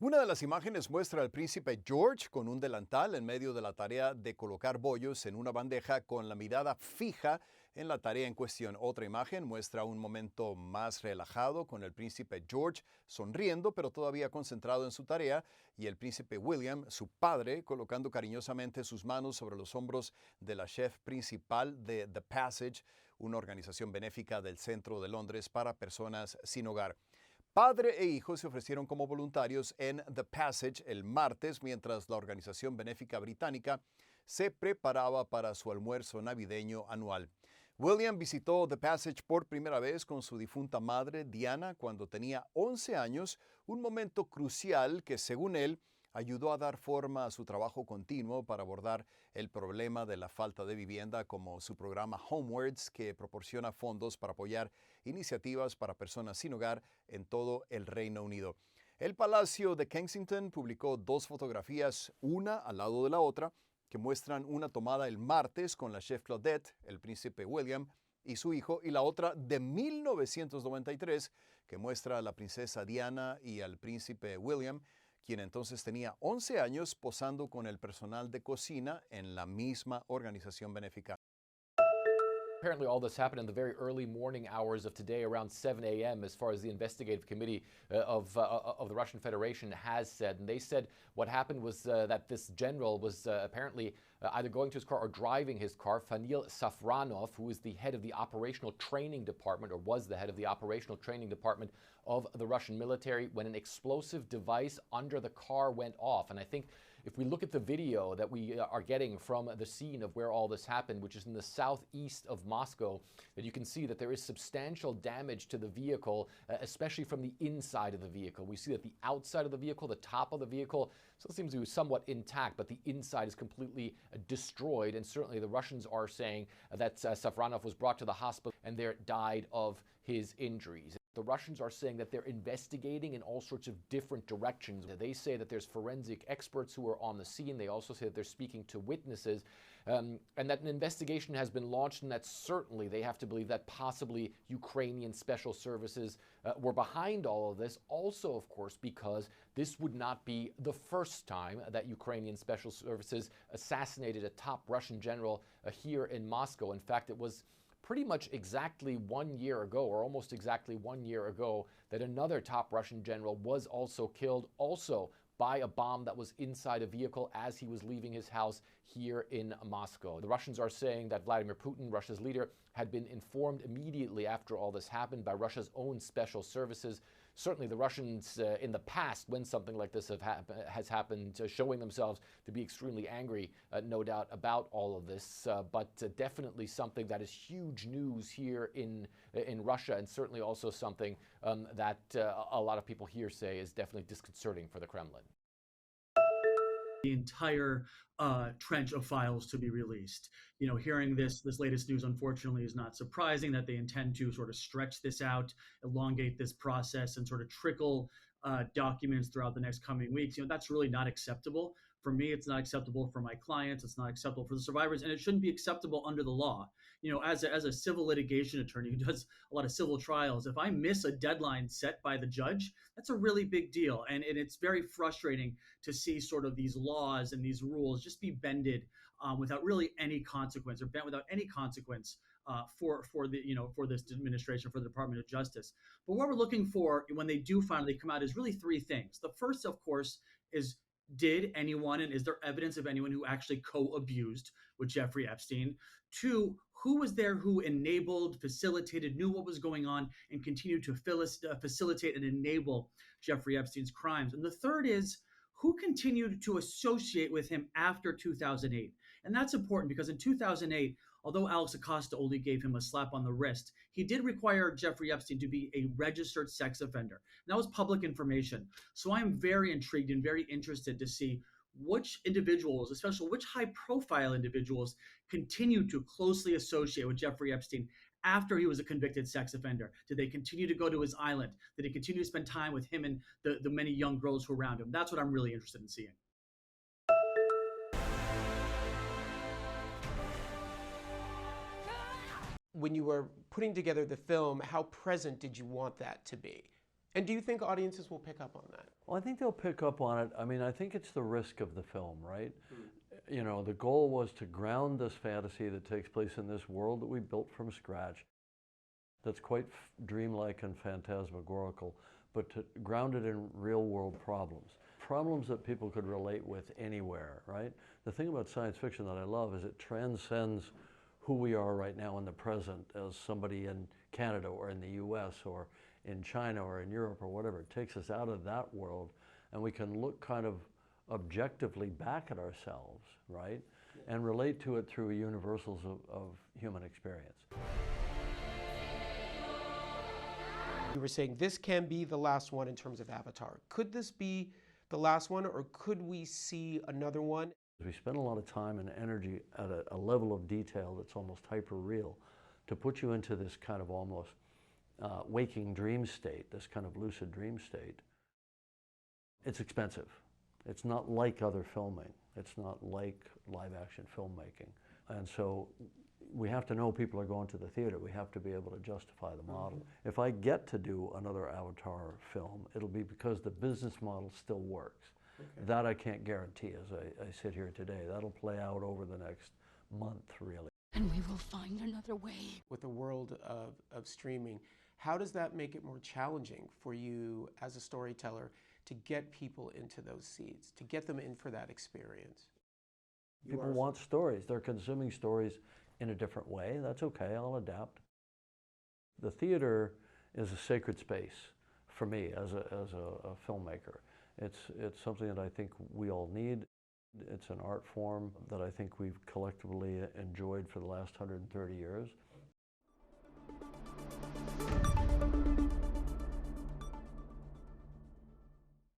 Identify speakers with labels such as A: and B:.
A: Una de las imágenes muestra al príncipe George con un delantal en medio de la tarea de colocar bollos en una bandeja con la mirada fija en la tarea en cuestión. Otra imagen muestra un momento más relajado con el príncipe George sonriendo pero todavía concentrado en su tarea y el príncipe William, su padre, colocando cariñosamente sus manos sobre los hombros de la chef principal de The Passage, una organización benéfica del centro de Londres para personas sin hogar. Padre e hijo se ofrecieron como voluntarios en The Passage el martes mientras la organización benéfica británica se preparaba para su almuerzo navideño anual. William visitó The Passage por primera vez con su difunta madre Diana cuando tenía 11 años, un momento crucial que, según él, ayudó a dar forma a su trabajo continuo para abordar el problema de la falta de vivienda, como su programa Homewards, que proporciona fondos para apoyar iniciativas para personas sin hogar en todo el Reino Unido. El Palacio de Kensington publicó dos fotografías, una al lado de la otra, que muestran una tomada el martes con la chef Claudette, el príncipe William y su hijo, y la otra de 1993, que muestra a la princesa Diana y al príncipe William, quien entonces tenía 11 años, posando con el personal de cocina en la misma organización benéfica.
B: Apparently all this happened in the very early morning hours of today, around 7 a.m., as far as the investigative committee of the Russian Federation has said. And they said what happened was that this general was apparently either going to his car or driving his car. Fanil Safronov, who is the head of the operational training department, or was the head of the operational training department of the Russian military, when an explosive device under the car went off. And I think if we look at the video that we are getting from the scene of where all this happened, which is in the southeast of Moscow, that you can see that there is substantial damage to the vehicle, especially from the inside of the vehicle. We see that the outside of the vehicle, the top of the vehicle, still seems to be somewhat intact, but the inside is completely destroyed. And certainly the Russians are saying that Safronov was brought to the hospital and there died of his injuries. The Russians are saying that they're investigating in all sorts of different directions. They say that there's forensic experts who are on the scene. They also say that they're speaking to witnesses, and that an investigation has been launched, and that certainly they have to believe that possibly Ukrainian special services were behind all of this. Also, of course, because this would not be the first time that Ukrainian special services assassinated a top Russian general here in Moscow. In fact, it was pretty much exactly 1 year ago, or almost exactly 1 year ago, that another top Russian general was also killed, also by a bomb that was inside a vehicle as he was leaving his house here in Moscow. The Russians are saying that Vladimir Putin, Russia's leader, had been informed immediately after all this happened by Russia's own special services. Certainly the Russians in the past, when something like this has happened, showing themselves to be extremely angry, no doubt, about all of this, but definitely something that is huge news here in Russia, and certainly also something that a lot of people here say is definitely disconcerting for the Kremlin.
C: The entire trench of files to be released. You know, hearing this latest news, unfortunately, is not surprising that they intend to sort of stretch this out, elongate this process, and sort of trickle documents throughout the next coming weeks. You know, that's really not acceptable. For me, it's not acceptable for my clients. It's not acceptable for the survivors, and it shouldn't be acceptable under the law. You know, as a civil litigation attorney who does a lot of civil trials, if I miss a deadline set by the judge, that's a really big deal. And it's very frustrating to see sort of these laws and these rules just be bended without really any consequence, or bent without any consequence for this administration, for the Department of Justice. But what we're looking for when they do finally come out is really three things. The first, of course, is did anyone, and is there evidence of anyone who actually co-abused with Jeffrey Epstein? Two, who was there who enabled, facilitated, knew what was going on, and continued to facilitate and enable Jeffrey Epstein's crimes? And the third is, who continued to associate with him after 2008? And that's important because in 2008, although Alex Acosta only gave him a slap on the wrist, he did require Jeffrey Epstein to be a registered sex offender. And that was public information. So I'm very intrigued and very interested to see which individuals, especially which high-profile individuals, continue to closely associate with Jeffrey Epstein after he was a convicted sex offender. Did they continue to go to his island? Did he continue to spend time with him and the many young girls who were around him? That's what I'm really interested in seeing.
D: When you were putting together the film, how present did you want that to be? And do you think audiences will pick up on that?
E: Well, I think they'll pick up on it. I mean, I think it's the risk of the film, right? You know, the goal was to ground this fantasy that takes place in this world that we built from scratch, that's quite dreamlike and phantasmagorical, but to ground it in real world problems. Problems that people could relate with anywhere, right? The thing about science fiction that I love is it transcends who we are right now in the present as somebody in Canada or in the US or in China or in Europe or whatever. It takes us out of that world and we can look kind of objectively back at ourselves, right? And relate to it through universals of human experience.
D: You were saying this can be the last one in terms of Avatar. Could this be the last one, or could we see another one?
E: We spend a lot of time and energy at a level of detail that's almost hyper-real to put you into this kind of almost waking dream state, this kind of lucid dream state. It's expensive. It's not like other filming. It's not like live-action filmmaking. And so we have to know people are going to the theater. We have to be able to justify the model. If I get to do another Avatar film, it'll be because the business model still works. Okay. That I can't guarantee as I sit here today. That'll play out over the next month, really.
F: And we will find another way.
D: With the world of streaming, how does that make it more challenging for you as a storyteller to get people into those seats, to get them in for that experience?
E: People want stories. They're consuming stories in a different way. That's okay, I'll adapt. The theater is a sacred space for me as a filmmaker. It's something that I think we all need. It's an art form that I think we've collectively enjoyed for the last 130 years.